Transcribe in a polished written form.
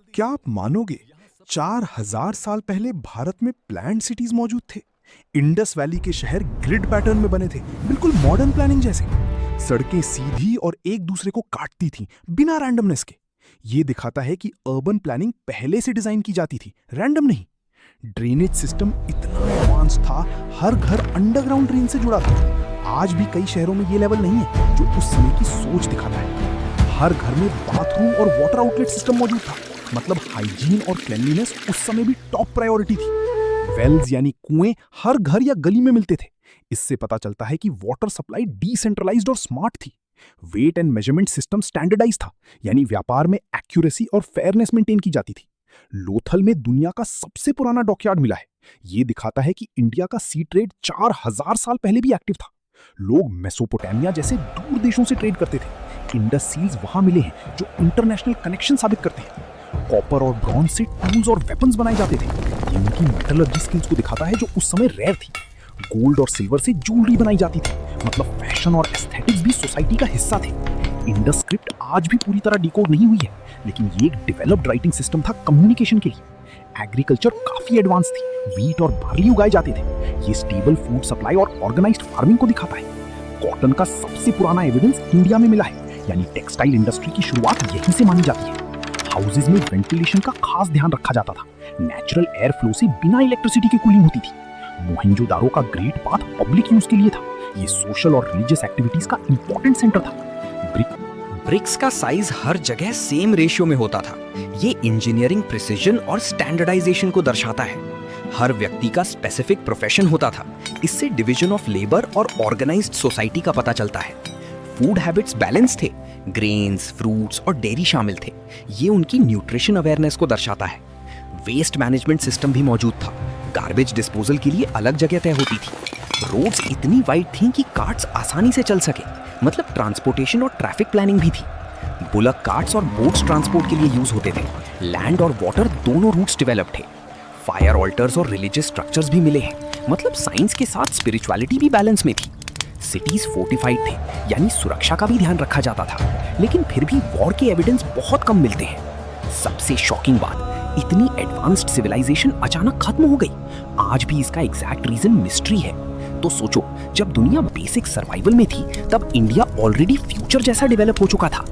क्या आप मानोगे 4000 साल पहले भारत में प्लान्ड सिटीज मौजूद थे। इंडस वैली के शहर ग्रिड पैटर्न में बने थे, बिल्कुल मॉडर्न प्लानिंग जैसे। सड़कें सीधी और एक दूसरे को काटती थीं बिना रैंडमनेस के। ये दिखाता है कि अर्बन प्लानिंग पहले से डिजाइन की जाती थी, रैंडम नहीं। ड्रेनेज सिस्टम इतना एडवांस था, हर घर अंडरग्राउंड ड्रेन से जुड़ा था। आज भी कई शहरों में ये लेवल नहीं है जो उस समय की सोच दिखाता है। हर घर में बाथरूम और वाटर आउटलेट सिस्टम मौजूद था, मतलब हाइजीन और क्लेanलीनेस उस समय भी टॉप प्रायोरिटी थी। वेल्स यानी कुएं हर घर या गली में मिलते थे। इससे पता चलता है कि वाटर सप्लाई डिसेंट्रलाइज्ड और स्मार्ट थी। Weight and measurement system standardise था, यानी व्यापार में एक्यूरेसी और फेयरनेस मेंटेन की जाती थी। लोथल में दुनिया का सबसे पुराना डॉकयार्ड मिला है। ये दिखाता है कि इंडिया का सी ट्रेड 4000 साल पहले भी एक्टिव था। लोग मेसोपोटामिया जैसे दूर देशों से ट्रेड करते थे। इंडस सील्स वहां मिले हैं जो इंटरनेशनल कनेक्शन साबित करते हैं। कॉपर और ब्रॉन्ज से टूल्स और वेपन्स बनाए जाते थे। ये उनकी मेटलर्जी स्किल्स को दिखाता है जो उस समय रेयर थी। गोल्ड और सिल्वर से ज्वेलरी बनाई जाती थी, मतलब फैशन और एस्थेटिक्स भी सोसाइटी का हिस्सा थे। इंडस स्क्रिप्ट आज भी पूरी तरह डिकोड नहीं हुई है, लेकिन ये एक डेवलप्ड राइटिंग सिस्टम था कम्युनिकेशन के लिए। एग्रीकल्चर काफी एडवांस थी, वीट और बार्ली उगाए जाते थे। ये स्टेबल फूड सप्लाई और ऑर्गेनाइज्ड फार्मिंग को दिखाता है। कॉटन का सबसे पुराना एविडेंस इंडिया में मिला है, यानी टेक्सटाइल इंडस्ट्री की शुरुआत यहीं से मानी जाती है। हाउसेज में वेंटिलेशन का खास ध्यान रखा जाता था। नेचुरल एयर फ्लो से बिना इलेक्ट्रिसिटी की कूलिंग होती थी। मोहनजोदारो का ग्रेट पाथ पब्लिक यूज के लिए था। ये सोशल और रिलीजियस एक्टिविटीज का इंपॉर्टेंट सेंटर था। ब्रिक्स का साइज हर जगह सेम रेशियो में होता था। ये इंजीनियरिंग प्रिसिजन और स्टैंडर्डाइजेशन को दर्शाता है। हर व्यक्ति का स्पेसिफिक प्रोफेशन होता था। इससे डिवीजन ऑफ लेबर और ऑर्गेनाइज्ड सोसाइटी का पता चलता है। फूड हैबिट्स बैलेंस थे, ग्रेन्स, फ्रूट्स और डेयरी शामिल थे। ये उनकी न्यूट्रिशन अवेयरनेस को दर्शाता है। वेस्ट मैनेजमेंट सिस्टम भी मौजूद था। गार्बेज डिस्पोजल के लिए अलग जगह तय होती थी। रोड्स इतनी वाइड थीं कि कार्ट्स आसानी से चल सके, मतलब ट्रांसपोर्टेशन और ट्रैफिक प्लानिंग भी थी। बुलक कार्ट्स और बोट्स ट्रांसपोर्ट के लिए यूज होते थे। लैंड और वाटर दोनों रूट्स डेवलप थे। फायर ऑल्टर्स और रिलीजियस स्ट्रक्चर्स भी मिले हैं, मतलब साइंस के साथ स्पिरिचुअलिटी भी बैलेंस में थी। सिटीज फोर्टिफाइड थे, यानी सुरक्षा का भी ध्यान रखा जाता था, लेकिन फिर भी वॉर के एविडेंस बहुत कम मिलते हैं। सबसे शॉकिंग बात, इतनी एडवांस्ड सिविलाइजेशन अचानक खत्म हो गई। आज भी इसका एग्जैक्ट रीजन मिस्ट्री है। तो सोचो, जब दुनिया बेसिक सर्वाइवल में थी, तब इंडिया ऑलरेडी फ्यूचर जैसा डेवलप हो चुका था।